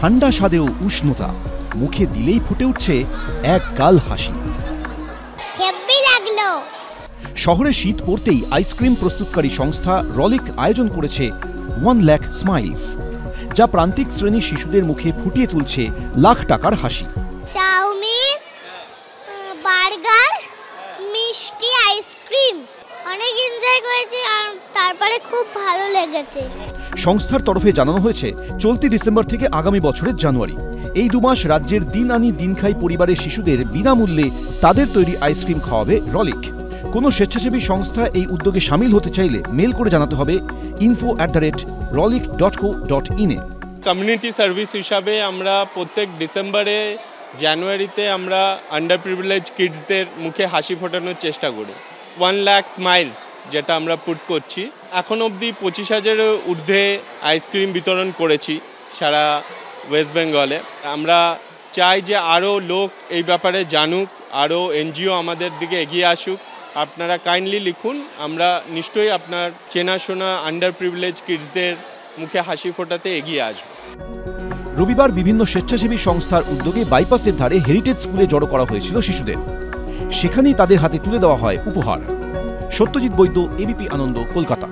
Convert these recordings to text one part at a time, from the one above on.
ঠান্ডা স্বাদেও উষ্ণতা, মুখে দিলেই ফুটে উঠছে এক গাল হাসি। শহরে শীত পড়তেই আইসক্রিম প্রস্তুতকারী সংস্থা রলিক আয়োজন করেছে 1 লাখ স্মাইলস, যা প্রান্তিক শ্রেণীর শিশুদের মুখে ফুটিয়ে তুলছে লাখ টাকার হাসি। চাউমিন, বার্গার, মিষ্টি, আইসক্রিম অনেক এনজয় করেছি আর তারপরে খুব ভালো লেগেছে। সংস্থার তরফে জানানো হয়েছে চলতি ডিসেম্বর থেকে আগামী বছরের জানুয়ারি এই 2 মাস রাজ্যের দিন আনি দিন খাই পরিবারের শিশুদের বিনামূল্যে তাদের তৈরি আইসক্রিম খাওয়াবে রলিক। কোনো স্বেচ্ছাসেবী সংস্থা এই উদ্যোগে সামিল হতে চাইলে মেল করে জানাতে হবে info@rolik.co.in এ। কমিউনিটি সার্ভিস হিসাবে আমরা প্রত্যেক ডিসেম্বরে জানুয়ারিতে আমরা আন্ডার প্রিভিলেজ কিডসদের মুখে হাসি ফোটানোর চেষ্টা করি। 1 লাখ স্মাইলস যেটা আমরা পুট করছি, এখন অবধি 25,000-এর ঊর্ধ্বে আইসক্রিম বিতরণ করেছি সারা ওয়েস্ট বেঙ্গলে। আমরা চাই যে আরও লোক এই ব্যাপারে জানুক, আরও এনজিও আমাদের দিকে এগিয়ে আসুক। আপনারা কাইন্ডলি লিখুন, আমরা নিশ্চয়ই আপনার চেনাশোনা আন্ডার প্রিভিলেজ কিডসদের মুখে হাসি ফোটাতে এগিয়ে আসব। রবিবার বিভিন্ন স্বেচ্ছাসেবী সংস্থার উদ্যোগে বাইপাসের ধারে হেরিটেজ স্কুলে জড়ো করা হয়েছিল শিশুদের। সেখানেই তাদের হাতে তুলে দেওয়া হয় উপহার। সত্যজিৎ বৈদ্য, এবিপি আনন্দ, কলকাতা।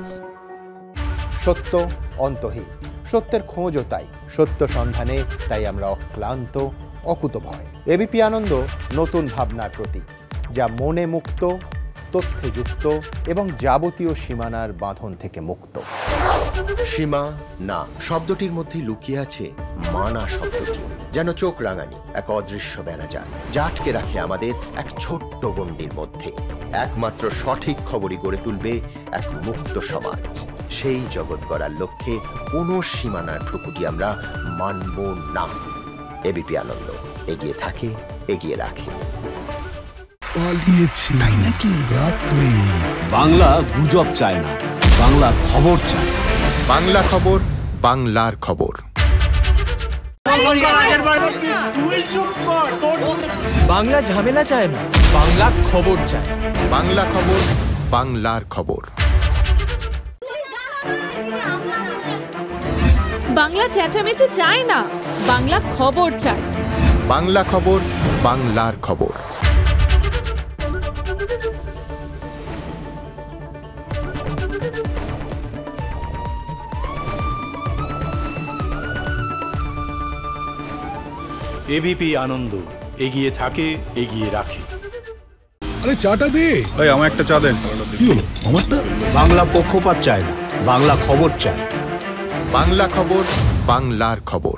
সত্য অন্তহীন, সত্যের খোঁজও তাই, সত্য সন্ধানে তাই আমরা অক্লান্ত, অকুতভয়। এবিপি আনন্দ নতুন ভাবনার প্রতীক, যা মনে মুক্ত, তথ্যে যুক্ত এবং যাবতীয় সীমানার বাঁধন থেকে মুক্ত। সীমা না শব্দটির মধ্যে লুকিয়ে আছে মানা শব্দটি, যেন চোখ রাঙানি এক অদৃশ্য বেড়াজাল, যা আটকে রাখে আমাদের এক ছোট্ট গণ্ডির মধ্যে। একমাত্র সঠিক খবরই গড়ে তুলবে এক মুক্ত সমাজ। সেই জগৎ গড়ার লক্ষ্যে কোনো সীমানার ঠুকুটি আমরা মানব না। এবিপি আনন্দ এগিয়ে থাকে, এগিয়ে রাখে। তাই নাকি? বাংলা গুজব চায় না, বাংলা খবর চায়। বাংলা খবর, বাংলার খবর। বাংলা ঝামেলা চায় না, বাংলা খবর চায়। বাংলা খবর, বাংলার খবর। বাংলা চেঁচামেচি চায় না, বাংলা খবর চায়। বাংলা খবর, বাংলার খবর। এবিপি আনন্দ এগিয়ে থাকে, এগিয়ে রাখে। আরে চাটা দে। ভাই আমার একটা চা দেন। কি হলো আমারটা? বাংলা পক্ষপাত চায় না, বাংলা খবর চায়। বাংলা খবর, বাংলার খবর।